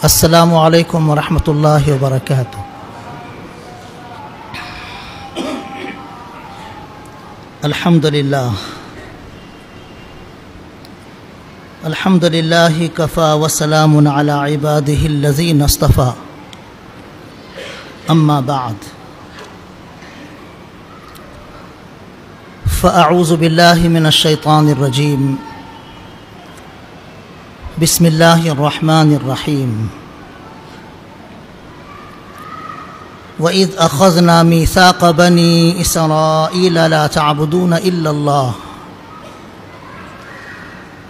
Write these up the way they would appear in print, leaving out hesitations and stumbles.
السلام علیکم ورحمۃ اللہ وبرکاتہ۔ الحمد للہ کفا وسلام علی عبادہ الذین اصطفى، اما بعد فاعوذ باللہ من الشیطان الرجیم، بسم اللہ الرحمن الرحیم۔ وَإِذْ أَخَذْنَا مِيثَاقَ بَنِي إِسْرَائِيلَ لَا تَعْبُدُونَ إِلَّا اللَّهَ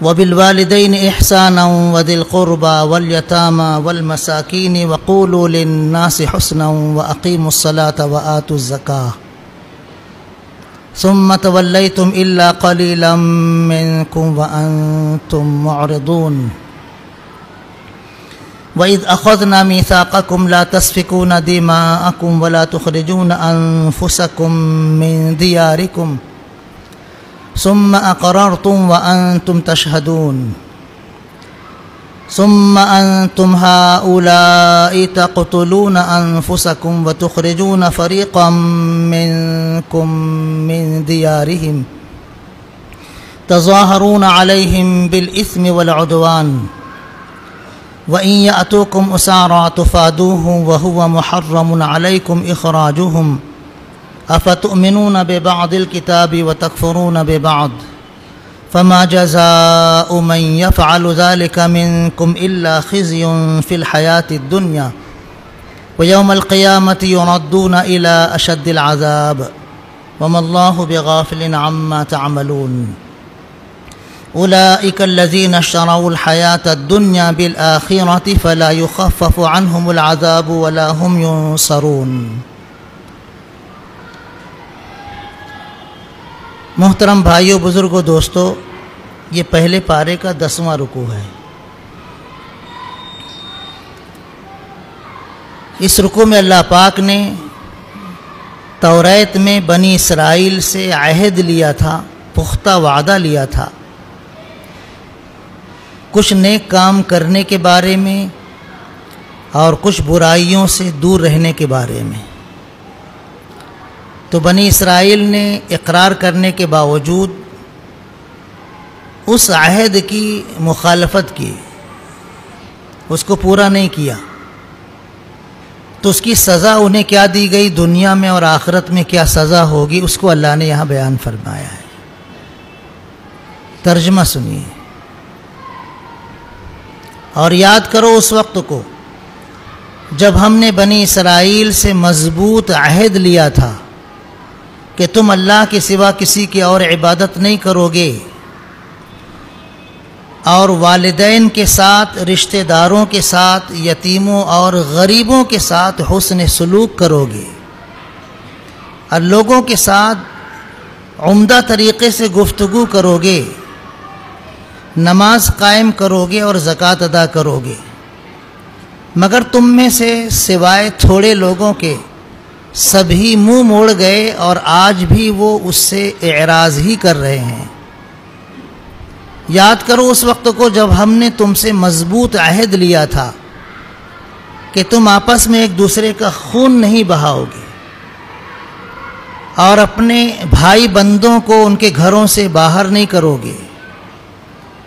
وَبِالْوَالِدَيْنِ إِحْسَانًا وَذِي الْقُرْبَى وَالْيَتَامَى وَالْمَسَاكِينِ وَقُولُوا لِلنَّاسِ حُسْنًا وَأَقِيمُوا الصَّلَاةَ وَآتُوا الزَّكَاةَ ثم توليتم إلا قليلا منكم وأنتم معرضون وإذ أخذنا ميثاقكم لا تسفكون دماءكم ولا تخرجون أنفسكم من دياركم ثم أقررتم وأنتم تشهدون ثم أنتم هؤلاء تقتلون أنفسكم وتخرجون فريقا منكم من ديارهم تظاهرون عليهم بالإثم والعدوان وإن يأتوكم أسارى تفادوهم وهو محرم عليكم إخراجهم أفتؤمنون ببعض الكتاب وتكفرون ببعض فما جزاء من يفعل ذلك منكم إلا خزي في الحياة الدنيا ويوم القيامة يردون إلى أشد العذاب وما الله بغافل عما تعملون أولئك الذين اشتروا الحياة الدنيا بالآخرة فلا يخفف عنهم العذاب ولا هم ينصرون۔ محترم بھائیوں، بزرگوں، دوستو، یہ پہلے پارے کا 10واں رکوع ہے۔ اس رکوع میں اللہ پاک نے توریت میں بنی اسرائیل سے عہد لیا تھا، پختہ وعدہ لیا تھا، کچھ نیک کام کرنے کے بارے میں اور کچھ برائیوں سے دور رہنے کے بارے میں۔ تو بنی اسرائیل نے اقرار کرنے کے باوجود اس عہد کی مخالفت کی، اس کو پورا نہیں کیا، تو اس کی سزا انہیں کیا دی گئی، دنیا میں اور آخرت میں کیا سزا ہوگی، اس کو اللہ نے یہاں بیان فرمایا ہے۔ ترجمہ سنیے اور یاد کرو اس وقت کو جب ہم نے بنی اسرائیل سے مضبوط عہد لیا تھا کہ تم اللہ کے سوا کسی کی اور عبادت نہیں کرو گے اور والدین کے ساتھ، رشتہ داروں کے ساتھ، یتیموں اور غریبوں کے ساتھ حسن سلوک کرو گے اور لوگوں کے ساتھ عمدہ طریقے سے گفتگو کرو گے، نماز قائم کرو گے اور زکوٰۃ ادا کرو گے، مگر تم میں سے سوائے تھوڑے لوگوں کے سبھی منہ موڑ گئے اور آج بھی وہ اس سے اعراض ہی کر رہے ہیں۔ یاد کرو اس وقت کو جب ہم نے تم سے مضبوط عہد لیا تھا کہ تم آپس میں ایک دوسرے کا خون نہیں بہاؤ گے اور اپنے بھائی بندوں کو ان کے گھروں سے باہر نہیں کرو گے۔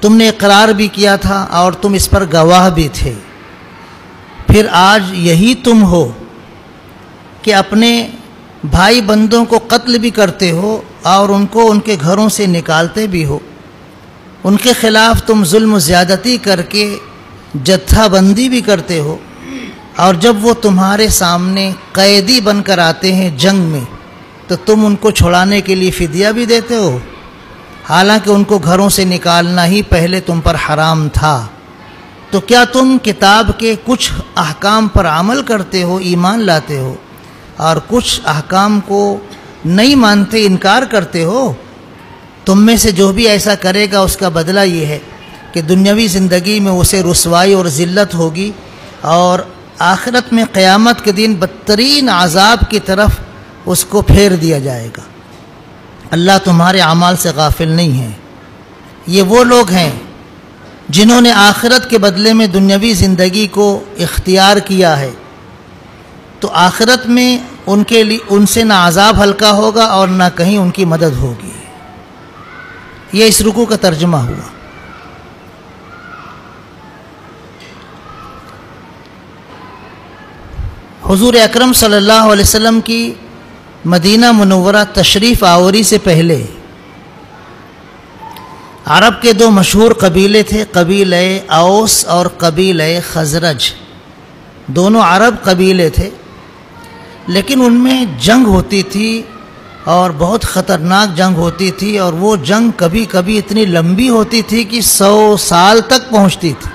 تم نے اقرار بھی کیا تھا اور تم اس پر گواہ بھی تھے، پھر آج یہی تم ہو کہ اپنے بھائی بندوں کو قتل بھی کرتے ہو اور ان کو ان کے گھروں سے نکالتے بھی ہو، ان کے خلاف تم ظلم و زیادتی کر کے جتھا بندی بھی کرتے ہو، اور جب وہ تمہارے سامنے قیدی بن کر آتے ہیں جنگ میں تو تم ان کو چھڑانے کے لیے فدیہ بھی دیتے ہو، حالانکہ ان کو گھروں سے نکالنا ہی پہلے تم پر حرام تھا۔ تو کیا تم کتاب کے کچھ احکام پر عمل کرتے ہو، ایمان لاتے ہو، اور کچھ احکام کو نہیں مانتے، انکار کرتے ہو؟ تم میں سے جو بھی ایسا کرے گا اس کا بدلہ یہ ہے کہ دنیاوی زندگی میں اسے رسوائی اور ذلت ہوگی اور آخرت میں قیامت کے دن بدترین عذاب کی طرف اس کو پھیر دیا جائے گا۔ اللہ تمہارے اعمال سے غافل نہیں ہے۔ یہ وہ لوگ ہیں جنہوں نے آخرت کے بدلے میں دنیاوی زندگی کو اختیار کیا ہے تو آخرت میں ان سے نہ عذاب ہلکا ہوگا اور نہ کہیں ان کی مدد ہوگی۔ یہ اس رکوع کا ترجمہ ہوا۔ حضور اکرم صلی اللہ علیہ وسلم کی مدینہ منورہ تشریف آوری سے پہلے عرب کے دو مشہور قبیلے تھے، قبیلہ اوس اور قبیلہ خزرج۔ دونوں عرب قبیلے تھے، لیکن ان میں جنگ ہوتی تھی اور بہت خطرناک جنگ ہوتی تھی، اور وہ جنگ کبھی کبھی اتنی لمبی ہوتی تھی کہ 100 سال تک پہنچتی تھی۔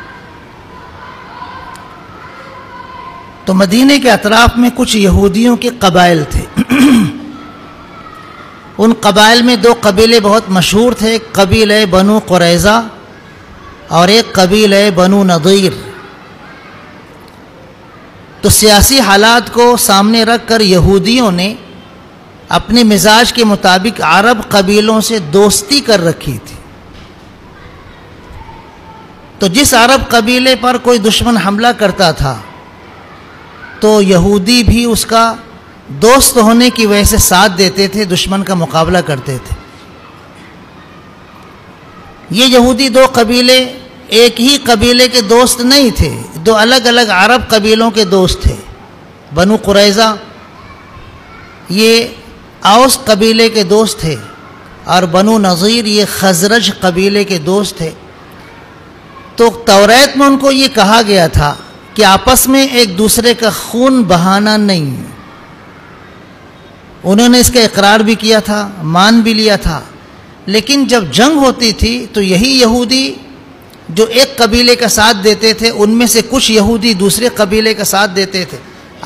تو مدینے کے اطراف میں کچھ یہودیوں کے قبائل تھے۔ ان قبائل میں دو قبیلے بہت مشہور تھے، ایک قبیلہ بنو قریظہ اور ایک قبیلہ بنو نضیر۔ تو سیاسی حالات کو سامنے رکھ کر یہودیوں نے اپنے مزاج کے مطابق عرب قبیلوں سے دوستی کر رکھی تھی۔ تو جس عرب قبیلے پر کوئی دشمن حملہ کرتا تھا تو یہودی بھی اس کا دوست ہونے کی وجہ سے ساتھ دیتے تھے، دشمن کا مقابلہ کرتے تھے۔ یہ یہودی دو قبیلے ایک ہی قبیلے کے دوست نہیں تھے، دو الگ الگ عرب قبیلوں کے دوست تھے۔ بنو قریظہ یہ اوس قبیلے کے دوست تھے، اور بنو نضیر یہ خزرج قبیلے کے دوست تھے۔ تو توریت میں ان کو یہ کہا گیا تھا کہ آپس میں ایک دوسرے کا خون بہانا نہیں۔ انہوں نے اس کا اقرار بھی کیا تھا، مان بھی لیا تھا، لیکن جب جنگ ہوتی تھی تو یہی یہودی جو ایک قبیلے کا ساتھ دیتے تھے، ان میں سے کچھ یہودی دوسرے قبیلے کا ساتھ دیتے تھے،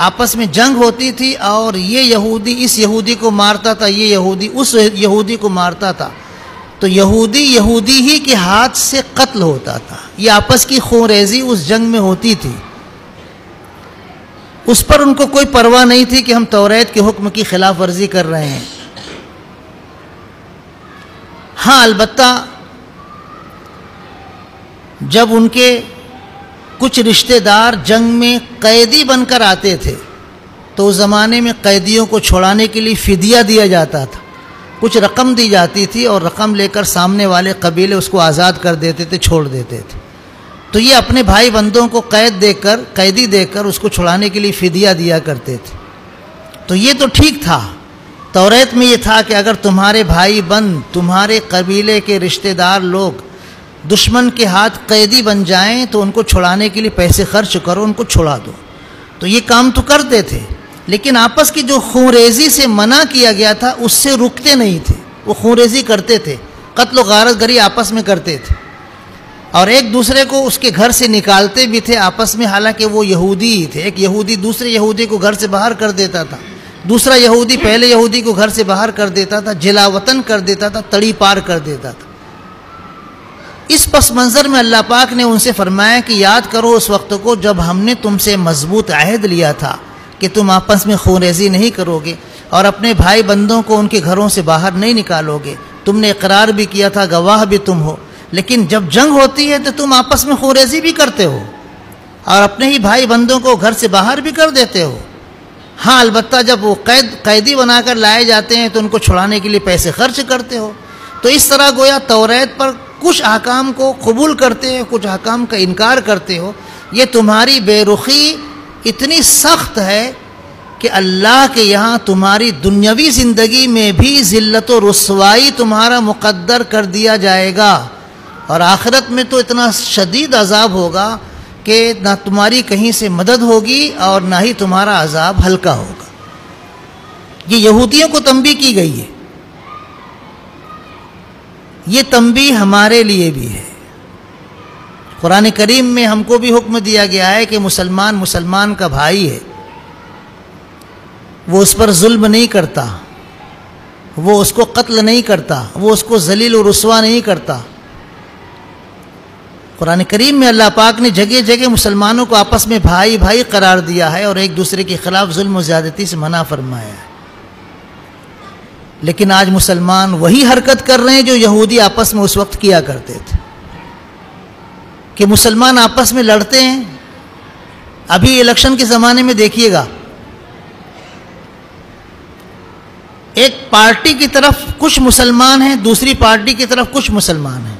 آپس میں جنگ ہوتی تھی، اور یہ یہودی اس یہودی کو مارتا تھا، یہ یہودی اس یہودی کو مارتا تھا، تو یہودی ہی کے ہاتھ سے قتل ہوتا تھا۔ یہ آپس کی خون ریزی اس جنگ میں ہوتی تھی۔ اس پر ان کو کوئی پرواہ نہیں تھی کہ ہم توریت کے حکم کی خلاف ورزی کر رہے ہیں۔ ہاں البتہ جب ان کے کچھ رشتہ دار جنگ میں قیدی بن کر آتے تھے تو اس زمانے میں قیدیوں کو چھڑانے کے لیے فدیہ دیا جاتا تھا، کچھ رقم دی جاتی تھی، اور رقم لے کر سامنے والے قبیلے اس کو آزاد کر دیتے تھے، چھوڑ دیتے تھے۔ تو یہ اپنے بھائی بندوں کو قیدی دے کر اس کو چھڑانے کے لیے فدیہ دیا کرتے تھے۔ تو یہ تو ٹھیک تھا، توریت میں یہ تھا کہ اگر تمہارے بھائی بند، تمہارے قبیلے کے رشتہ دار لوگ دشمن کے ہاتھ قیدی بن جائیں تو ان کو چھڑانے کے لیے پیسے خرچ کرو، ان کو چھڑا دو۔ تو یہ کام تو کرتے تھے، لیکن آپس کی جو خون ریزی سے منع کیا گیا تھا اس سے رکتے نہیں تھے، وہ خون ریزی کرتے تھے، قتل و غارت گری آپس میں کرتے تھے، اور ایک دوسرے کو اس کے گھر سے نکالتے بھی تھے آپس میں، حالانکہ وہ یہودی ہی تھے۔ ایک یہودی دوسرے یہودی کو گھر سے باہر کر دیتا تھا، دوسرا یہودی پہلے یہودی کو گھر سے باہر کر دیتا تھا، جلا وطن کر دیتا تھا، تڑی پار کر دیتا تھا۔ اس پس منظر میں اللہ پاک نے ان سے فرمایا کہ یاد کرو اس وقت کو جب ہم نے تم سے مضبوط عہد لیا تھا کہ تم آپس میں خون ریزی نہیں کرو گے اور اپنے بھائی بندوں کو ان کے گھروں سے باہر نہیں نکالو گے۔ تم نے اقرار بھی کیا تھا، گواہ بھی تم ہو، لیکن جب جنگ ہوتی ہے تو تم آپس میں خون ریزی بھی کرتے ہو اور اپنے ہی بھائی بندوں کو گھر سے باہر بھی کر دیتے ہو۔ ہاں البتہ جب وہ قیدی بنا کر لائے جاتے ہیں تو ان کو چھڑانے کے لیے پیسے خرچ کرتے ہو۔ تو اس طرح گویا توریت پر کچھ احکام کو قبول کرتے ہو، کچھ احکام کا انکار کرتے ہو۔ یہ تمہاری بے رخی اتنی سخت ہے کہ اللہ کے یہاں تمہاری دنیاوی زندگی میں بھی ذلت و رسوائی تمہارا مقدر کر دیا جائے گا، اور آخرت میں تو اتنا شدید عذاب ہوگا کہ نہ تمہاری کہیں سے مدد ہوگی اور نہ ہی تمہارا عذاب ہلکا ہوگا۔ یہ یہودیوں کو تنبیہ کی گئی ہے، یہ تنبیہ ہمارے لیے بھی ہے۔ قرآن کریم میں ہم کو بھی حکم دیا گیا ہے کہ مسلمان کا بھائی ہے، وہ اس پر ظلم نہیں کرتا، وہ اس کو قتل نہیں کرتا، وہ اس کو ذلیل و رسوا نہیں کرتا۔ قرآن کریم میں اللہ پاک نے جگہ جگہ مسلمانوں کو آپس میں بھائی بھائی قرار دیا ہے اور ایک دوسرے کے خلاف ظلم و زیادتی سے منع فرمایا ہے۔ لیکن آج مسلمان وہی حرکت کر رہے ہیں جو یہودی آپس میں اس وقت کیا کرتے تھے۔ کہ مسلمان آپس میں لڑتے ہیں. ابھی الیکشن کے زمانے میں دیکھیے گا، ایک پارٹی کی طرف کچھ مسلمان ہیں، دوسری پارٹی کی طرف کچھ مسلمان ہیں.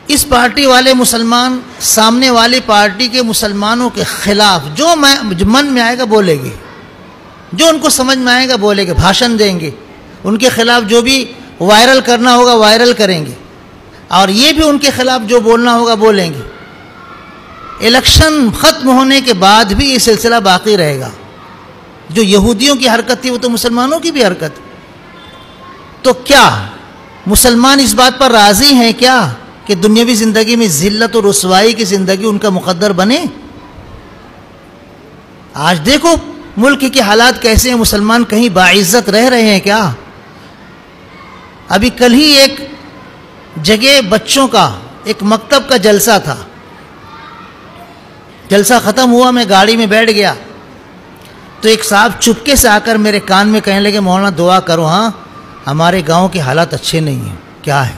اس پارٹی والے مسلمان سامنے والی پارٹی کے مسلمانوں کے خلاف جو من میں آئے گا بولے گے، جو ان کو سمجھ میں آئے گا بولے گے، بھاشن دیں گے، ان کے خلاف جو بھی وائرل کرنا ہوگا وائرل کریں گے، اور یہ بھی ان کے خلاف جو بولنا ہوگا بولیں گے. الیکشن ختم ہونے کے بعد بھی یہ سلسلہ باقی رہے گا. جو یہودیوں کی حرکت تھی وہ تو مسلمانوں کی بھی حرکت. تو کیا مسلمان اس بات پر راضی ہیں کیا کہ دنیاوی زندگی میں ذلت و رسوائی کی زندگی ان کا مقدر بنے؟ آج دیکھو ملک کے حالات کیسے ہیں. مسلمان کہیں باعزت رہ رہے ہیں کیا؟ ابھی کل ہی ایک جگہ بچوں کا ایک مکتب کا جلسہ تھا. جلسہ ختم ہوا، میں گاڑی میں بیٹھ گیا تو ایک صاحب چپکے سے آ کر میرے کان میں کہنے لگے مولانا دعا کرو، ہاں ہمارے گاؤں کے حالات اچھے نہیں ہیں. کیا ہے؟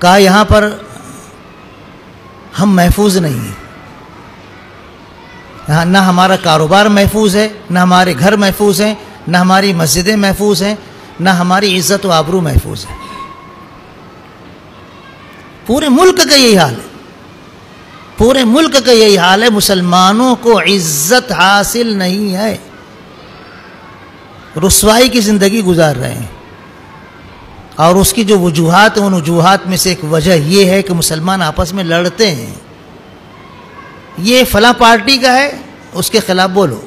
کہا یہاں پر ہم محفوظ نہیں ہیں، یہاں نہ ہمارا کاروبار محفوظ ہے، نہ ہمارے گھر محفوظ ہیں، نہ ہماری مسجدیں محفوظ ہیں، نہ ہماری عزت و آبرو محفوظ ہے. پورے ملک کا یہی حال ہے، پورے ملک کا یہی حال ہے. مسلمانوں کو عزت حاصل نہیں ہے، رسوائی کی زندگی گزار رہے ہیں. اور اس کی جو وجوہات ہیں، ان وجوہات میں سے ایک وجہ یہ ہے کہ مسلمان آپس میں لڑتے ہیں. یہ فلاں پارٹی کا ہے، اس کے خلاف بولو،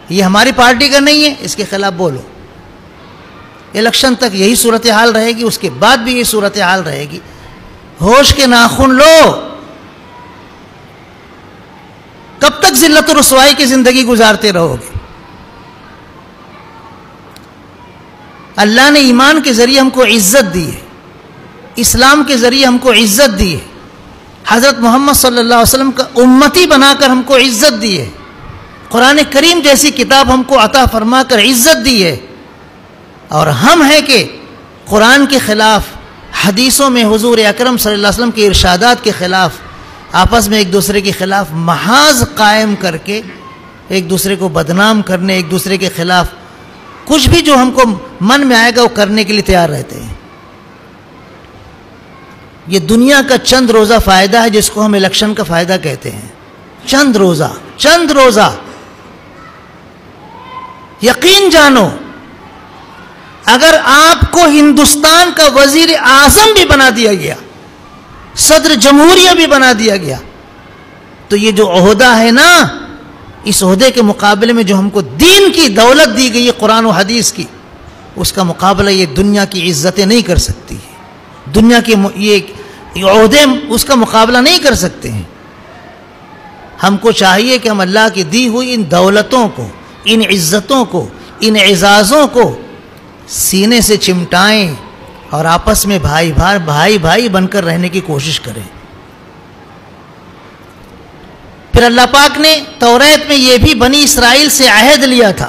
یہ ہماری پارٹی کا نہیں ہے، اس کے خلاف بولو. الیکشن تک یہی صورتحال رہے گی، اس کے بعد بھی یہی صورتحال رہے گی. ہوش کے ناخن لو. کب تک ذلت و رسوائی کی زندگی گزارتے رہو گے؟ اللہ نے ایمان کے ذریعے ہم کو عزت دی ہے، اسلام کے ذریعے ہم کو عزت دی ہے، حضرت محمد صلی اللہ علیہ وسلم کا امتی بنا کر ہم کو عزت دی ہے، قرآن کریم جیسی کتاب ہم کو عطا فرما کر عزت دی ہے. اور ہم ہیں کہ قرآن کے خلاف، حدیثوں میں حضور اکرم صلی اللہ علیہ وسلم کے ارشادات کے خلاف، آپس میں ایک دوسرے کے خلاف محاذ قائم کر کے ایک دوسرے کو بدنام کرنے، ایک دوسرے کے خلاف کچھ بھی جو ہم کو من میں آئے گا وہ کرنے کے لیے تیار رہتے ہیں. یہ دنیا کا چند روزہ فائدہ ہے جس کو ہم الیکشن کا فائدہ کہتے ہیں. چند روزہ. یقین جانو اگر آپ کو ہندوستان کا وزیر اعظم بھی بنا دیا گیا، صدر جمہوریہ بھی بنا دیا گیا، تو یہ جو عہدہ ہے نا، اس عہدے کے مقابلے میں جو ہم کو دین کی دولت دی گئی ہے قرآن و حدیث کی، اس کا مقابلہ یہ دنیا کی عزتیں نہیں کر سکتی. دنیا کے یہ عہدے اس کا مقابلہ نہیں کر سکتے ہیں. ہم کو چاہیے کہ ہم اللہ کی دی ہوئی ان دولتوں کو، ان عزتوں کو، ان اعزازوں کو سینے سے چمٹائیں اور آپس میں بھائی بن کر رہنے کی کوشش کریں. پھر اللہ پاک نے توریت میں یہ بھی بنی اسرائیل سے عہد لیا تھا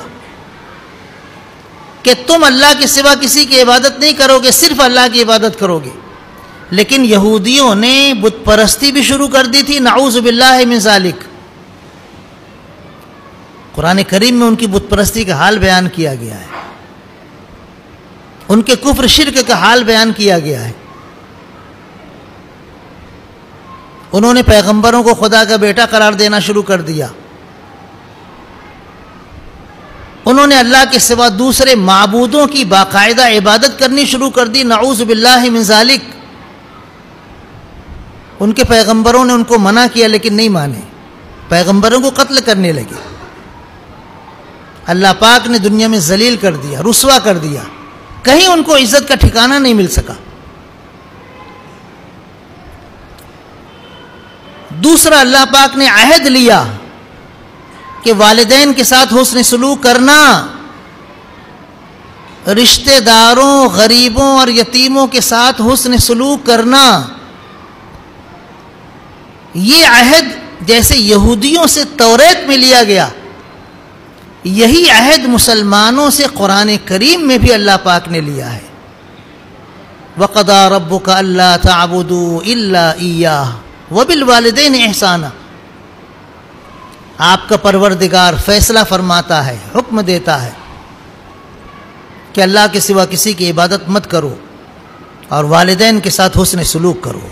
کہ تم اللہ کے سوا کسی کی عبادت نہیں کرو گے، صرف اللہ کی عبادت کرو گے. لیکن یہودیوں نے بت پرستی بھی شروع کر دی تھی، نعوذ باللہ من ذالک. قرآن کریم میں ان کی بت پرستی کا حال بیان کیا گیا ہے، ان کے کفر شرک کا حال بیان کیا گیا ہے. انہوں نے پیغمبروں کو خدا کا بیٹا قرار دینا شروع کر دیا. انہوں نے اللہ کے سوا دوسرے معبودوں کی باقاعدہ عبادت کرنی شروع کر دی، نعوذ باللہ من ذالک. ان کے پیغمبروں نے ان کو منع کیا لیکن نہیں مانے، پیغمبروں کو قتل کرنے لگے. اللہ پاک نے دنیا میں ذلیل کر دیا، رسوا کر دیا، کہیں ان کو عزت کا ٹھکانہ نہیں مل سکا. دوسرا اللہ پاک نے عہد لیا کہ والدین کے ساتھ حسن سلوک کرنا، رشتہ داروں، غریبوں اور یتیموں کے ساتھ حسن سلوک کرنا. یہ عہد جیسے یہودیوں سے توریت میں لیا گیا، یہی عہد مسلمانوں سے قرآن کریم میں بھی اللہ پاک نے لیا ہے. وَقَضَى رَبُّكَ أَلَّا تَعْبُدُوا إِلَّا إِيَّاهُ وَبِالْوَالِدَيْنِ إِحْسَانًا. آپ کا پروردگار فیصلہ فرماتا ہے، حکم دیتا ہے کہ اللہ کے سوا کسی کی عبادت مت کرو اور والدین کے ساتھ حسن سلوک کرو.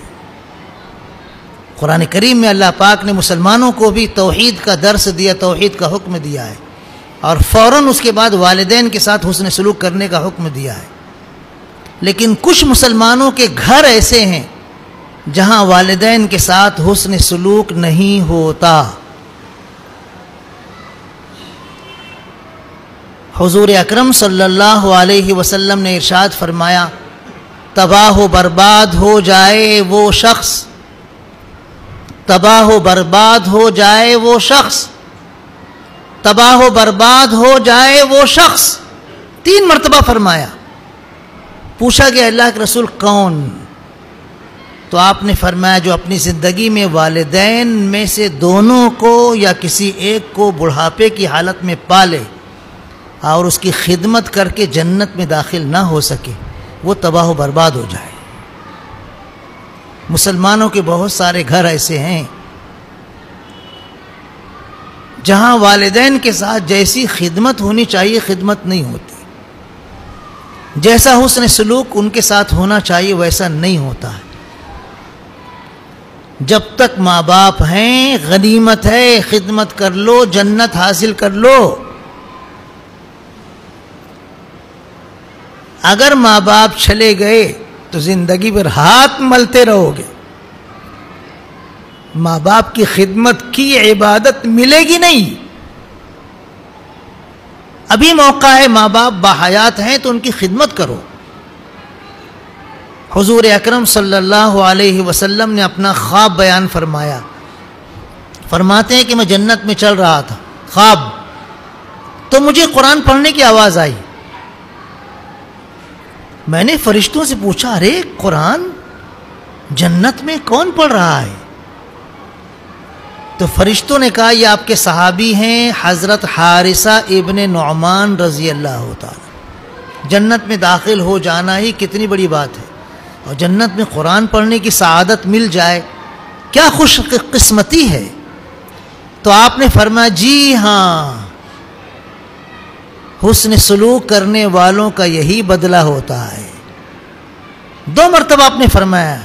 قرآن کریم میں اللہ پاک نے مسلمانوں کو بھی توحید کا درس دیا، توحید کا حکم دیا ہے، اور فوراً اس کے بعد والدین کے ساتھ حسن سلوک کرنے کا حکم دیا ہے. لیکن کچھ مسلمانوں کے گھر ایسے ہیں جہاں والدین کے ساتھ حسن سلوک نہیں ہوتا. حضور اکرم صلی اللہ علیہ وسلم نے ارشاد فرمایا، تباہ و برباد ہو جائے وہ شخص، تباہ و برباد ہو جائے وہ شخص، تباہ و برباد ہو جائے وہ شخص. 3 مرتبہ فرمایا. پوچھا کہ اللہ کے رسول کون؟ تو آپ نے فرمایا جو اپنی زندگی میں والدین میں سے دونوں کو یا کسی ایک کو بڑھاپے کی حالت میں پالے اور اس کی خدمت کر کے جنت میں داخل نہ ہو سکے، وہ تباہ و برباد ہو جائے. مسلمانوں کے بہت سارے گھر ایسے ہیں جہاں والدین کے ساتھ جیسی خدمت ہونی چاہیے خدمت نہیں ہوتی، جیسا حسن سلوک ان کے ساتھ ہونا چاہیے ویسا نہیں ہوتا ہے. جب تک ماں باپ ہیں غنیمت ہے، خدمت کر لو، جنت حاصل کر لو. اگر ماں باپ چلے گئے تو زندگی بھر ہاتھ ملتے رہو گے، ماں باپ کی خدمت کی عبادت ملے گی نہیں. ابھی موقع ہے، ماں باپ باحیات ہیں تو ان کی خدمت کرو. حضور اکرم صلی اللہ علیہ وسلم نے اپنا خواب بیان فرمایا. فرماتے ہیں کہ میں جنت میں چل رہا تھا، خواب، تو مجھے قرآن پڑھنے کی آواز آئی. میں نے فرشتوں سے پوچھا، ارے قرآن جنت میں کون پڑھ رہا ہے؟ تو فرشتوں نے کہا یہ آپ کے صحابی ہیں حضرت حارثہ ابن نعمان رضی اللہ تعالی. جنت میں داخل ہو جانا ہی کتنی بڑی بات ہے، اور جنت میں قرآن پڑھنے کی سعادت مل جائے کیا خوش قسمتی ہے. تو آپ نے فرمایا جی ہاں، حسن سلوک کرنے والوں کا یہی بدلہ ہوتا ہے. 2 مرتبہ آپ نے فرمایا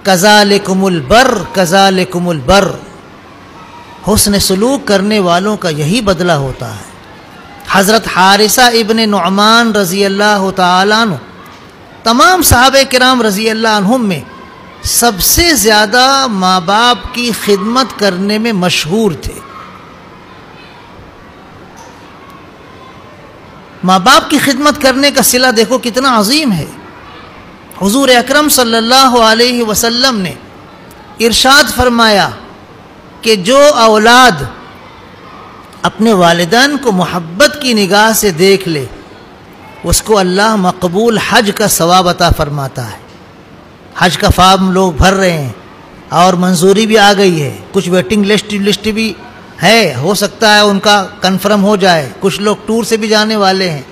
کذالکم البر، کذالکم البر، حسن سلوک کرنے والوں کا یہی بدلہ ہوتا ہے. حضرت حارثہ ابن نعمان رضی اللہ تعالیٰ عنہ تمام صحابہ کرام رضی اللہ عنہم میں سب سے زیادہ ماں باپ کی خدمت کرنے میں مشہور تھے. ماں باپ کی خدمت کرنے کا صلہ دیکھو کتنا عظیم ہے. حضور اکرم صلی اللہ علیہ وسلم نے ارشاد فرمایا کہ جو اولاد اپنے والدین کو محبت کی نگاہ سے دیکھ لے اس کو اللہ مقبول حج کا ثواب عطا فرماتا ہے. حج کا فارم لوگ بھر رہے ہیں اور منظوری بھی آ گئی ہے، کچھ ویٹنگ لسٹ بھی ہے، ہو سکتا ہے ان کا کنفرم ہو جائے. کچھ لوگ ٹور سے بھی جانے والے ہیں.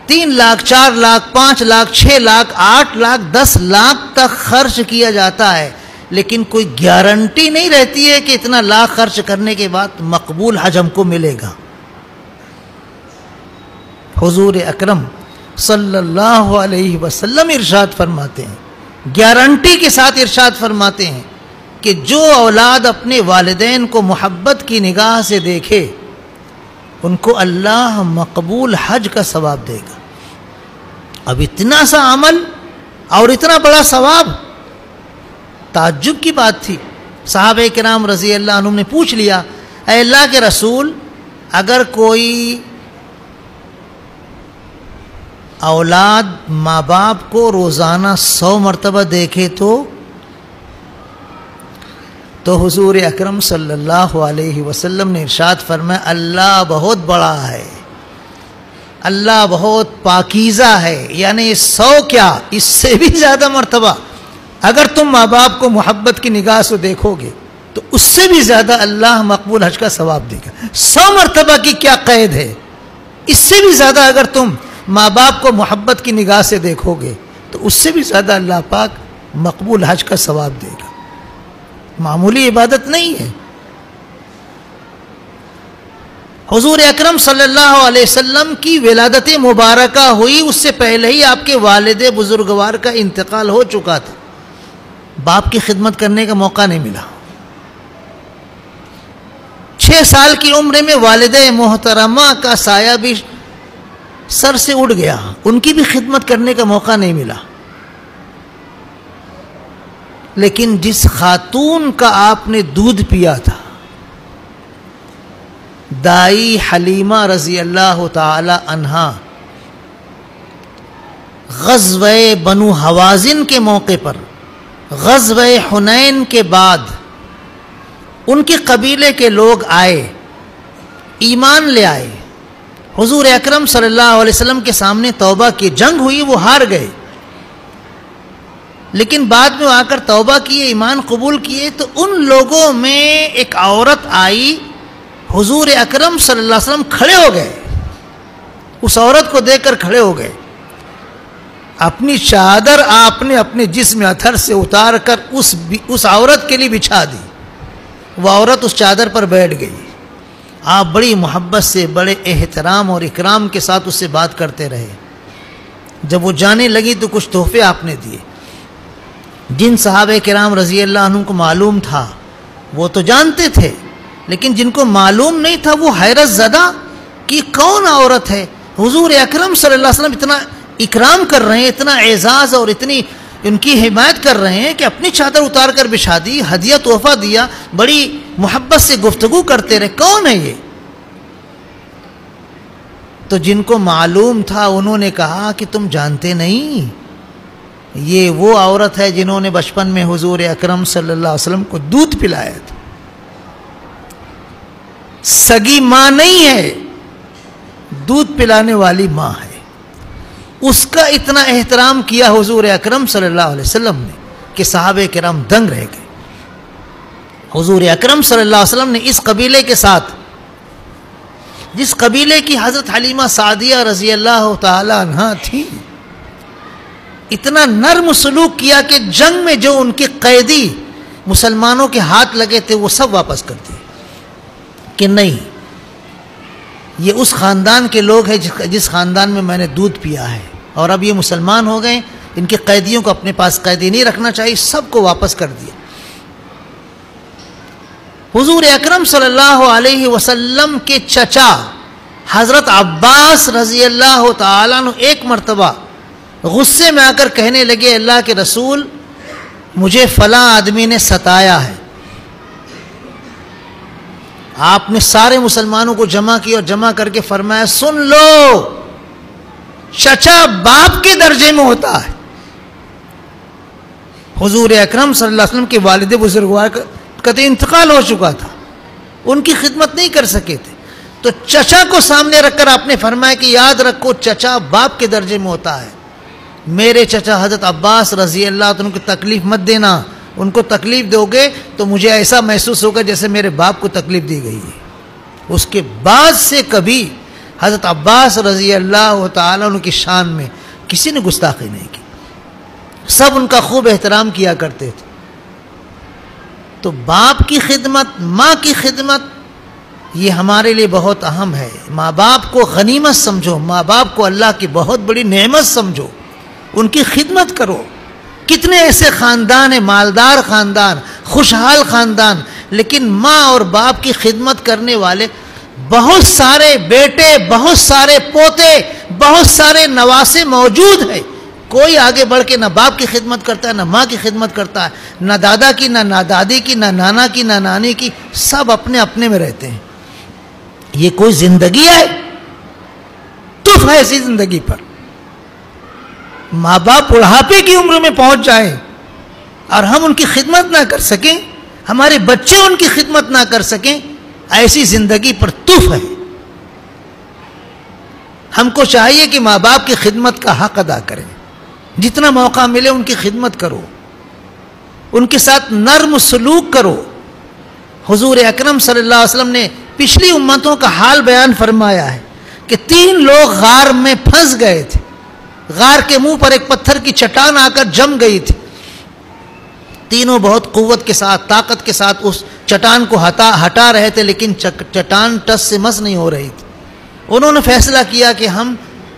3 لاکھ 4 لاکھ 5 لاکھ 6 لاکھ 8 لاکھ 10 لاکھ تک خرچ کیا جاتا ہے، لیکن کوئی گارنٹی نہیں رہتی ہے کہ اتنا لاکھ خرچ کرنے کے بعد مقبول حج ہم کو ملے گا. حضور اکرم صلی اللہ علیہ وسلم ارشاد فرماتے ہیں، گارنٹی کے ساتھ ارشاد فرماتے ہیں کہ جو اولاد اپنے والدین کو محبت کی نگاہ سے دیکھے ان کو اللہ مقبول حج کا ثواب دے گا. اب اتنا سا عمل اور اتنا بڑا ثواب، تعجب کی بات تھی. صحابہ کرام رضی اللہ عنہم نے پوچھ لیا، اے اللہ کے رسول، اگر کوئی اولاد ماں باپ کو روزانہ 100 مرتبہ دیکھے تو حضور اکرم صلی اللہ علیہ وسلم نے ارشاد فرمایا اللہ بہت بڑا ہے، اللہ بہت پاکیزہ ہے. یعنی 100 کیا، اس سے بھی زیادہ مرتبہ اگر تم ماں باپ کو محبت کی نگاہ سے دیکھو گے تو اس سے بھی زیادہ اللہ مقبول حج کا ثواب دے گا. 100 مرتبہ کی کیا قید ہے، اس سے بھی زیادہ اگر تم ماں باپ کو محبت کی نگاہ سے دیکھو گے تو اس سے بھی زیادہ اللہ پاک مقبول حج کا ثواب دے گا. معمولی عبادت نہیں ہے. حضور اکرم صلی اللہ علیہ وسلم کی ولادت مبارکہ ہوئی، اس سے پہلے ہی آپ کے والد بزرگوار کا انتقال ہو چکا تھا. باپ کی خدمت کرنے کا موقع نہیں ملا. 6 سال کی عمر میں والد محترمہ کا سایہ بھی سر سے اڑ گیا، ان کی بھی خدمت کرنے کا موقع نہیں ملا. لیکن جس خاتون کا آپ نے دودھ پیا تھا، دائی حلیمہ رضی اللہ تعالی عنہا، غزوہ بنو حوازن کے موقع پر، غزوہ حنین کے بعد ان کے قبیلے کے لوگ آئے، ایمان لے آئے، حضور اکرم صلی اللہ علیہ وسلم کے سامنے توبہ کی. جنگ ہوئی، وہ ہار گئے، لیکن بعد میں آ کر توبہ کیے، ایمان قبول کیے. تو ان لوگوں میں ایک عورت آئی، حضور اکرم صلی اللہ علیہ وسلم کھڑے ہو گئے، اس عورت کو دیکھ کر کھڑے ہو گئے. اپنی چادر آپ نے اپنے جسم اتھر سے اتار کر اس عورت کے لیے بچھا دی. وہ عورت اس چادر پر بیٹھ گئی. آپ بڑی محبت سے، بڑے احترام اور اکرام کے ساتھ اس سے بات کرتے رہے. جب وہ جانے لگی تو کچھ تحفے آپ نے دیے. جن صحابہ کرام رضی اللہ عنہ کو معلوم تھا وہ تو جانتے تھے، لیکن جن کو معلوم نہیں تھا وہ حیرت زدہ کہ کون عورت ہے. حضور اکرم صلی اللہ علیہ وسلم اتنا اکرام کر رہے ہیں، اتنا اعزاز اور اتنی ان کی حمایت کر رہے ہیں کہ اپنی چادر اتار کر بچھا دی، ہدیہ تحفہ دیا، بڑی محبت سے گفتگو کرتے رہے. کون ہے یہ؟ تو جن کو معلوم تھا انہوں نے کہا کہ تم جانتے نہیں، یہ وہ عورت ہے جنہوں نے بچپن میں حضور اکرم صلی اللہ علیہ وسلم کو دودھ پلایا تھا. سگی ماں نہیں ہے، دودھ پلانے والی ماں ہے. اس کا اتنا احترام کیا حضور اکرم صلی اللہ علیہ وسلم نے کہ صحابہ کرام دنگ رہ گئے. حضور اکرم صلی اللہ علیہ وسلم نے اس قبیلے کے ساتھ، جس قبیلے کی حضرت حلیمہ سعدیہ رضی اللہ تعالی عنہا تھی، اتنا نرم سلوک کیا کہ جنگ میں جو ان کے قیدی مسلمانوں کے ہاتھ لگے تھے وہ سب واپس کر دیے کہ نہیں، یہ اس خاندان کے لوگ ہیں جس خاندان میں میں نے دودھ پیا ہے، اور اب یہ مسلمان ہو گئے، ان کے قیدیوں کو اپنے پاس قیدی نہیں رکھنا چاہیے. سب کو واپس کر دیا. حضور اکرم صلی اللہ علیہ وسلم کے چچا حضرت عباس رضی اللہ تعالیٰ عنہ ایک مرتبہ غصے میں آ کر کہنے لگے، اللہ کے رسول، مجھے فلاں آدمی نے ستایا ہے. آپ نے سارے مسلمانوں کو جمع کیا اور جمع کر کے فرمایا، سن لو، چچا باپ کے درجے میں ہوتا ہے. حضور اکرم صلی اللہ علیہ وسلم کے والد بزرگوار کا تو انتقال ہو چکا تھا، ان کی خدمت نہیں کر سکے تھے. تو چچا کو سامنے رکھ کر آپ نے فرمایا کہ یاد رکھو، چچا باپ کے درجے میں ہوتا ہے. میرے چچا حضرت عباس رضی اللہ عنہ کو تکلیف مت دینا، ان کو تکلیف دو گے تو مجھے ایسا محسوس ہوگا جیسے میرے باپ کو تکلیف دی گئی ہے. اس کے بعد سے کبھی حضرت عباس رضی اللہ تعالیٰ عنہ کی شان میں کسی نے گستاخی نہیں کی. سب ان کا خوب احترام کیا کرتے تھے. تو باپ کی خدمت، ماں کی خدمت، یہ ہمارے لیے بہت اہم ہے. ماں باپ کو غنیمت سمجھو، ماں باپ کو اللہ کی بہت بڑی نعمت سمجھو، ان کی خدمت کرو. کتنے ایسے خاندان ہیں، مالدار خاندان، خوشحال خاندان، لیکن ماں اور باپ کی خدمت کرنے والے بہت سارے بیٹے، بہت سارے پوتے، بہت سارے نواسے موجود ہیں. کوئی آگے بڑھ کے نہ باپ کی خدمت کرتا ہے، نہ ماں کی خدمت کرتا ہے، نہ دادا کی، نہ دادی کی، نہ نانا کی، نہ نانی کی. سب اپنے اپنے میں رہتے ہیں. یہ کوئی زندگی ہے؟ تف ہے ایسی زندگی پر. ماں باپ بڑھاپے کی عمر میں پہنچ جائیں اور ہم ان کی خدمت نہ کر سکیں، ہمارے بچے ان کی خدمت نہ کر سکیں، ایسی زندگی پر تف ہے. ہم کو چاہیے کہ ماں باپ کی خدمت کا حق ادا کریں. جتنا موقع ملے ان کی خدمت کرو، ان کے ساتھ نرم سلوک کرو. حضور اکرم صلی اللہ علیہ وسلم نے پچھلی امتوں کا حال بیان فرمایا ہے کہ 3 لوگ غار میں پھنس گئے تھے. غار کے منہ پر ایک پتھر کی چٹان آ کر جم گئی تھی. تینوں بہت قوت کے ساتھ، طاقت کے ساتھ اس چٹان کو ہٹا رہے تھے، لیکن چٹان ٹس سے مس نہیں ہو رہی تھی. انہوں نے فیصلہ کیا کہ ہم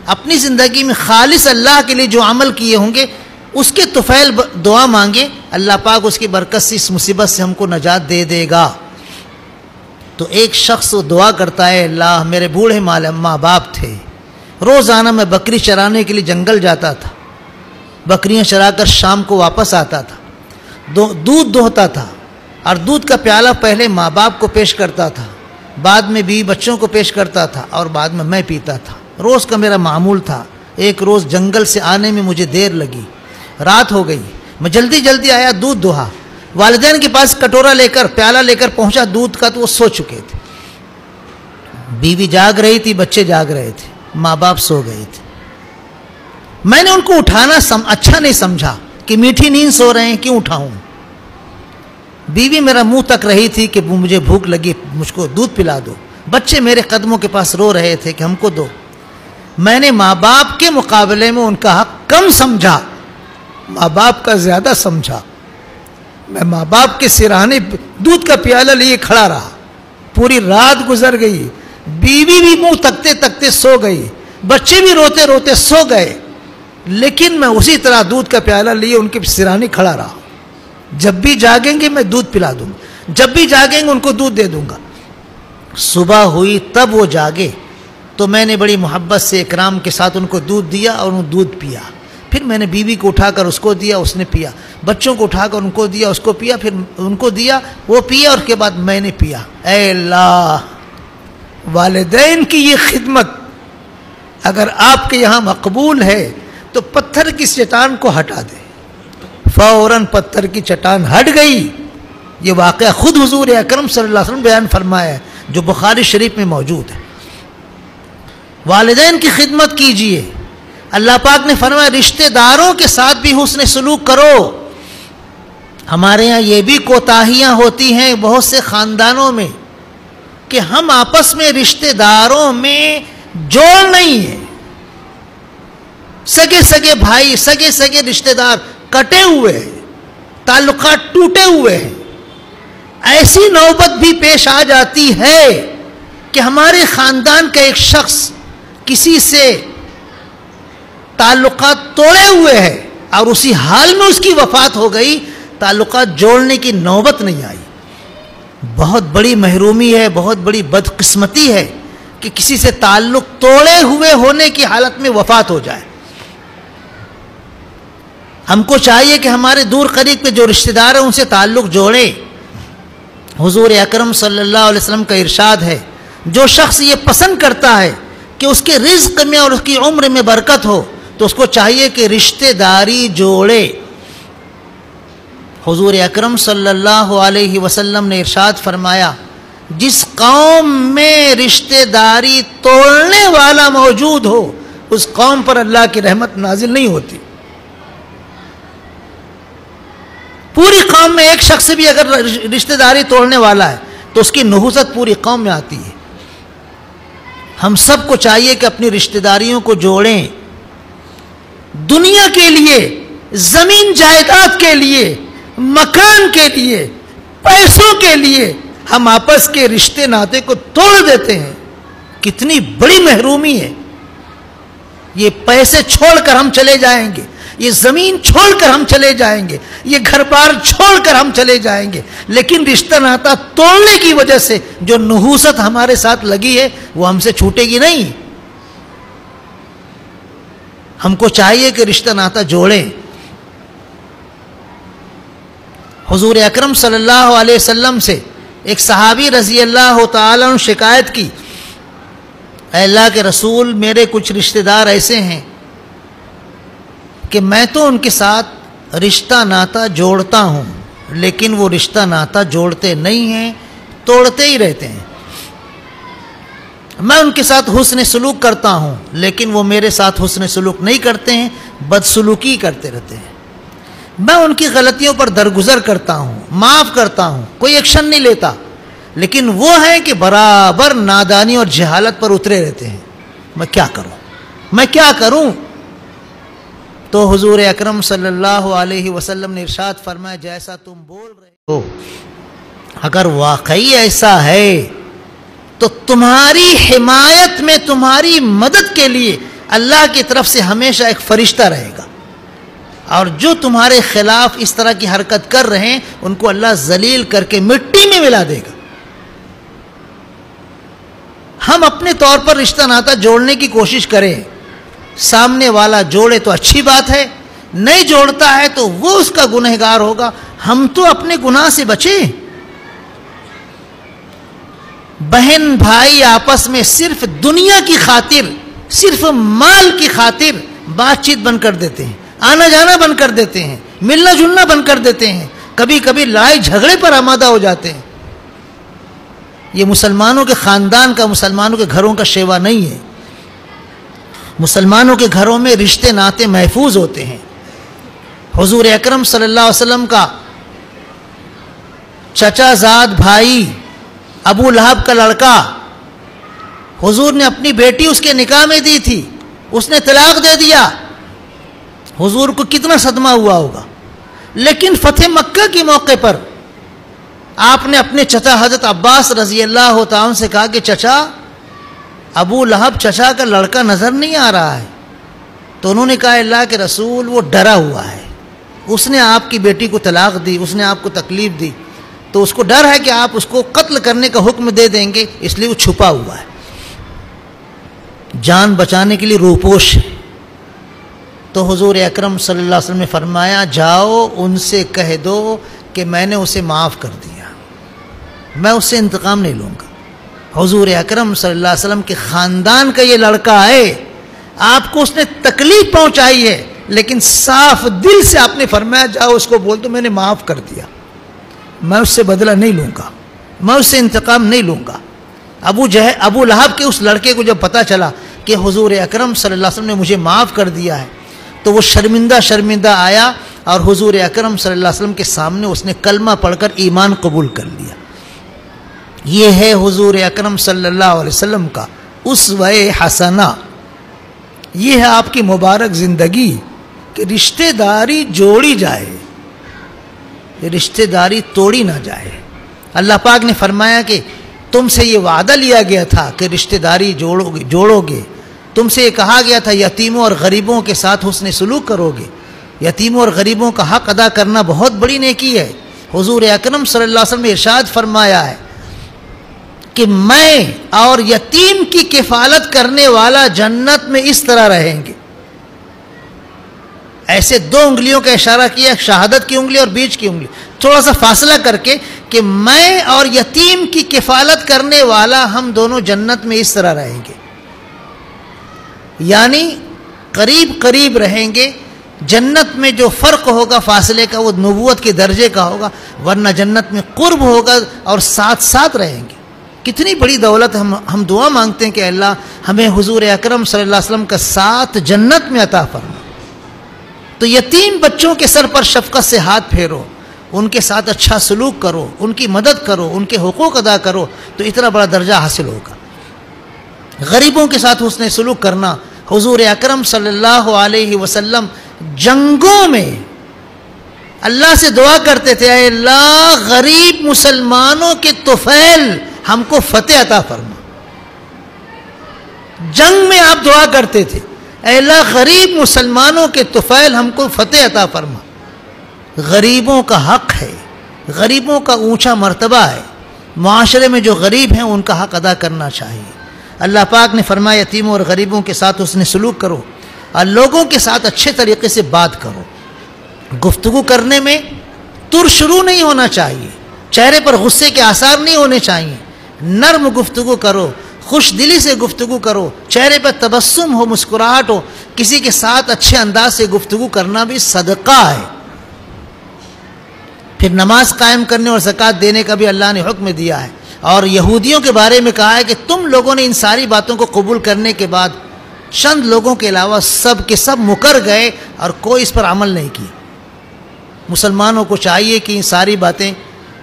اپنی زندگی میں خالص اللہ کے لیے جو عمل کیے ہوں گے اس کے طفیل دعا مانگے، اللہ پاک اس کی برکت سے اس مصیبت سے ہم کو نجات دے دے گا. تو ایک شخص دعا کرتا ہے، اللہ میرے بوڑھے ماں باپ تھے، روزانہ میں بکری چرانے کے لیے جنگل جاتا تھا، بکریاں چرا کر شام کو واپس آتا تھا، دودھ دوہتا تھا، اور دودھ کا پیالہ پہلے ماں باپ کو پیش کرتا تھا، بعد میں بیوی بچوں کو پیش کرتا تھا، اور بعد میں پیتا تھا. روز کا میرا معمول تھا. ایک روز جنگل سے آنے میں مجھے دیر لگی، رات ہو گئی، میں جلدی آیا، دودھ دوہا، والدین کے پاس کٹورا لے کر پیالہ لے کر پہنچا دودھ کا تو وہ سو چکے تھے. بیوی جاگ رہی تھی، بچے جاگ رہے تھے، ماں باپ سو گئے تھے. میں نے ان کو اٹھانا اچھا نہیں سمجھا کہ میٹھی نیند سو رہے ہیں، کیوں اٹھاؤں. بیوی میرا منہ تک رہی تھی کہ مجھے بھوک لگی، مجھ کو دودھ پلا دو. بچے میرے قدموں کے پاس رو رہے تھے کہ ہم کو دو. میں نے ماں باپ کے مقابلے میں ان کا حق کم سمجھا، ماں باپ کا زیادہ سمجھا. میں ماں باپ کے سرانے دودھ کا پیالہ لیے کھڑا رہا. پوری رات گزر گئی، بیوی بھی منہ تکتے تکتے سو گئی، بچے بھی روتے روتے سو گئے، لیکن میں اسی طرح دودھ کا پیالہ لیے ان کے سرانے کھڑا رہا. جب بھی جاگیں گے میں دودھ پلا دوں گا، جب بھی جاگیں گے ان کو دودھ دے دوں گا. صبح ہوئی تب وہ جاگے تو میں نے بڑی محبت سے اکرام کے ساتھ ان کو دودھ دیا اور انہوں نے دودھ پیا. پھر میں نے بیوی کو اٹھا کر اس کو دیا، اس نے پیا. بچوں کو اٹھا کر ان کو دیا، اس کو پیا. پھر ان کو دیا، وہ پیا، اور اس کے بعد میں نے پیا. اے اللہ، والدین کی یہ خدمت اگر آپ کے یہاں مقبول ہے تو پتھر کی چٹان کو ہٹا دے. فوراً پتھر کی چٹان ہٹ گئی. یہ واقعہ خود حضور اکرم صلی اللہ علیہ وسلم بیان فرمایا ہے، جو بخاری شریف میں موجود ہے. والدین کی خدمت کیجئے. اللہ پاک نے فرمایا رشتہ داروں کے ساتھ بھی حسن سلوک کرو. ہمارے یہاں یہ بھی کوتاہیاں ہوتی ہیں بہت سے خاندانوں میں کہ ہم آپس میں رشتہ داروں میں جوڑ نہیں ہے. سگے بھائی، سگے رشتہ دار کٹے ہوئے ہیں، تعلقات ٹوٹے ہوئے ہیں. ایسی نوبت بھی پیش آ جاتی ہے کہ ہمارے خاندان کا ایک شخص کسی سے تعلقات توڑے ہوئے ہے اور اسی حال میں اس کی وفات ہو گئی، تعلقات جوڑنے کی نوبت نہیں آئی. بہت بڑی محرومی ہے، بہت بڑی بدقسمتی ہے کہ کسی سے تعلق توڑے ہوئے ہونے کی حالت میں وفات ہو جائے. ہم کو چاہیے کہ ہمارے دور قریب کے جو رشتہ دار ہیں ان سے تعلق جوڑیں. حضور اکرم صلی اللہ علیہ وسلم کا ارشاد ہے، جو شخص یہ پسند کرتا ہے کہ اس کے رزق میں اور اس کی عمر میں برکت ہو تو اس کو چاہیے کہ رشتہ داری جوڑے. حضور اکرم صلی اللہ علیہ وسلم نے ارشاد فرمایا، جس قوم میں رشتہ داری توڑنے والا موجود ہو اس قوم پر اللہ کی رحمت نازل نہیں ہوتی. پوری قوم میں ایک شخص بھی اگر رشتہ داری توڑنے والا ہے تو اس کی نحوست پوری قوم میں آتی ہے. ہم سب کو چاہیے کہ اپنی رشتہ داریوں کو جوڑیں. دنیا کے لیے، زمین جائیداد کے لیے، مکان کے لیے، پیسوں کے لیے ہم آپس کے رشتے ناطے کو توڑ دیتے ہیں. کتنی بڑی محرومی ہے. یہ پیسے چھوڑ کر ہم چلے جائیں گے، یہ زمین چھوڑ کر ہم چلے جائیں گے، یہ گھر بار چھوڑ کر ہم چلے جائیں گے، لیکن رشتہ ناتا توڑنے کی وجہ سے جو نحوست ہمارے ساتھ لگی ہے وہ ہم سے چھوٹے گی نہیں. ہم کو چاہیے کہ رشتہ ناتا جوڑیں. حضور اکرم صلی اللہ علیہ وسلم سے ایک صحابی رضی اللہ تعالیٰ عنہ شکایت کی، اے اللہ کے رسول، میرے کچھ رشتہ دار ایسے ہیں کہ میں تو ان کے ساتھ رشتہ ناتا جوڑتا ہوں لیکن وہ رشتہ ناتا جوڑتے نہیں ہیں، توڑتے ہی رہتے ہیں. میں ان کے ساتھ حسن سلوک کرتا ہوں لیکن وہ میرے ساتھ حسن سلوک نہیں کرتے ہیں، بدسلوکی کرتے رہتے ہیں. میں ان کی غلطیوں پر درگزر کرتا ہوں، معاف کرتا ہوں، کوئی ایکشن نہیں لیتا، لیکن وہ ہیں کہ برابر نادانی اور جہالت پر اترے رہتے ہیں. میں کیا کروں؟ تو حضور اکرم صلی اللہ علیہ وسلم نے ارشاد فرمایا جیسا تم بول رہے ہو اگر واقعی ایسا ہے تو تمہاری حمایت میں تمہاری مدد کے لیے اللہ کی طرف سے ہمیشہ ایک فرشتہ رہے گا، اور جو تمہارے خلاف اس طرح کی حرکت کر رہے ہیں ان کو اللہ ذلیل کر کے مٹی میں ملا دے گا۔ ہم اپنے طور پر رشتہ ناتا جوڑنے کی کوشش کریں، سامنے والا جوڑے تو اچھی بات ہے، نہیں جوڑتا ہے تو وہ اس کا گنہگار ہوگا، ہم تو اپنے گناہ سے بچیں۔ بہن بھائی آپس میں صرف دنیا کی خاطر، صرف مال کی خاطر بات چیت بند کر دیتے ہیں، آنا جانا بند کر دیتے ہیں، ملنا جلنا بند کر دیتے ہیں، کبھی کبھی لڑائی جھگڑے پر آمادہ ہو جاتے ہیں۔ یہ مسلمانوں کے خاندان کا، مسلمانوں کے گھروں کا شیوا نہیں ہے۔ مسلمانوں کے گھروں میں رشتے ناتے محفوظ ہوتے ہیں۔ حضور اکرم صلی اللہ علیہ وسلم کا چچا زاد بھائی ابو لہب کا لڑکا، حضور نے اپنی بیٹی اس کے نکاح میں دی تھی، اس نے طلاق دے دیا، حضور کو کتنا صدمہ ہوا ہوگا۔ لیکن فتح مکہ کے موقع پر آپ نے اپنے چچا حضرت عباس رضی اللہ تعالیٰ عنہ سے کہا کہ چچا، ابو لہب چچا کا لڑکا نظر نہیں آ رہا ہے۔ تو انہوں نے کہا اللہ کے رسول وہ ڈرا ہوا ہے، اس نے آپ کی بیٹی کو طلاق دی، اس نے آپ کو تکلیف دی، تو اس کو ڈر ہے کہ آپ اس کو قتل کرنے کا حکم دے دیں گے، اس لیے وہ چھپا ہوا ہے، جان بچانے کے لیے روپوش ہے۔ تو حضور اکرم صلی اللہ علیہ وسلم نے فرمایا جاؤ ان سے کہہ دو کہ میں نے اسے معاف کر دیا، میں اس سے انتقام نہیں لوں گا۔ حضور اکرم صلی اللہ علیہ وسلم کے خاندان کا یہ لڑکا ہے، آپ کو اس نے تکلیف پہنچائی ہے، لیکن صاف دل سے آپ نے فرمایا جاؤ اس کو بول دو میں نے معاف کر دیا، میں اس سے بدلہ نہیں لوں گا، میں اس سے انتقام نہیں لوں گا۔ ابو لہب کے اس لڑکے کو جب پتا چلا کہ حضور اکرم صلی اللہ علیہ وسلم نے مجھے معاف کر دیا ہے تو وہ شرمندہ آیا اور حضور اکرم صلی اللہ علیہ وسلم کے سامنے اس نے کلمہ پڑھ کر ایمان قبول کر لیا۔ یہ ہے حضور اکرم صلی اللہ علیہ وسلم کا اسوہ حسنہ، یہ ہے آپ کی مبارک زندگی کہ رشتہ داری جوڑی جائے، رشتہ داری توڑی نہ جائے۔ اللہ پاک نے فرمایا کہ تم سے یہ وعدہ لیا گیا تھا کہ رشتہ داری جوڑو گے، تم سے یہ کہا گیا تھا یتیموں اور غریبوں کے ساتھ حسن سلوک کرو گے، یتیموں اور غریبوں کا حق ادا کرنا بہت بڑی نیکی ہے۔ حضور اکرم صلی اللہ علیہ وسلم نے ارشاد فرمایا ہے کہ میں اور یتیم کی کفالت کرنے والا جنت میں اس طرح رہیں گے۔ ایسے دو انگلیوں کا اشارہ کیا، شہادت کی انگلی اور بیچ کی انگلی، تھوڑا سا فاصلہ کر کے کہ میں اور یتیم کی کفالت کرنے والا ہم دونوں جنت میں اس طرح رہیں گے، یعنی قریب رہیں گے۔ جنت میں جو فرق ہوگا فاصلے کا وہ نبوت کے درجے کا ہوگا، ورنہ جنت میں قرب ہوگا اور ساتھ رہیں گے۔ کتنی بڑی دولت ہے، ہم دعا مانگتے ہیں کہ اللہ ہمیں حضور اکرم صلی اللہ علیہ وسلم کا ساتھ جنت میں عطا فرما۔ تو یتیم بچوں کے سر پر شفقت سے ہاتھ پھیرو، ان کے ساتھ اچھا سلوک کرو، ان کی مدد کرو، ان کے حقوق ادا کرو، تو اتنا بڑا درجہ حاصل ہوگا۔ غریبوں کے ساتھ حسن سلوک کرنا، حضور اکرم صلی اللہ علیہ وسلم جنگوں میں اللہ سے دعا کرتے تھے اے اللہ غریب مسلمانوں کے طفیل ہم کو فتح عطا فرما۔ جنگ میں آپ دعا کرتے تھے اے اللہ غریب مسلمانوں کے طفیل ہم کو فتح عطا فرما۔ غریبوں کا حق ہے، غریبوں کا اونچا مرتبہ ہے، معاشرے میں جو غریب ہیں ان کا حق ادا کرنا چاہیے۔ اللہ پاک نے فرمایا یتیموں اور غریبوں کے ساتھ حسن سلوک کرو اور لوگوں کے ساتھ اچھے طریقے سے بات کرو۔ گفتگو کرنے میں شروع نہیں ہونا چاہیے، چہرے پر غصے کے آثار نہیں ہونے چاہیے، نرم گفتگو کرو، خوش دلی سے گفتگو کرو، چہرے پر تبسم ہو، مسکراہٹ ہو، کسی کے ساتھ اچھے انداز سے گفتگو کرنا بھی صدقہ ہے۔ پھر نماز قائم کرنے اور زکوٰۃ دینے کا بھی اللہ نے حکم دیا ہے، اور یہودیوں کے بارے میں کہا ہے کہ تم لوگوں نے ان ساری باتوں کو قبول کرنے کے بعد چند لوگوں کے علاوہ سب کے سب مکر گئے اور کوئی اس پر عمل نہیں کیا۔ مسلمانوں کو چاہیے کہ ان ساری باتیں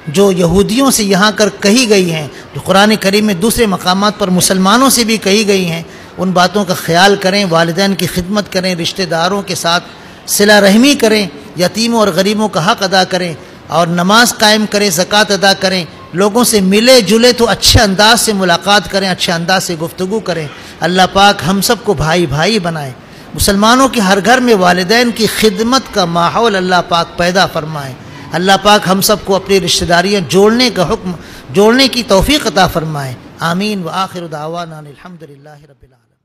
جو یہودیوں سے یہاں کر کہی گئی ہیں، جو قرآن کریم میں دوسرے مقامات پر مسلمانوں سے بھی کہی گئی ہیں، ان باتوں کا خیال کریں، والدین کی خدمت کریں، رشتہ داروں کے ساتھ صلہ رحمی کریں، یتیموں اور غریبوں کا حق ادا کریں، اور نماز قائم کریں، زکوٰۃ ادا کریں، لوگوں سے ملے جلے تو اچھے انداز سے ملاقات کریں، اچھے انداز سے گفتگو کریں۔ اللہ پاک ہم سب کو بھائی بھائی بنائے، مسلمانوں کے ہر گھر میں والدین کی خدمت کا ماحول اللہ پاک پیدا فرمائے۔ اللہ پاک ہم سب کو اپنی رشتہ داریاں جوڑنے کی توفیق عطا فرمائے۔ آمین۔ وآخر دعوانا الحمدللہ رب العالمین۔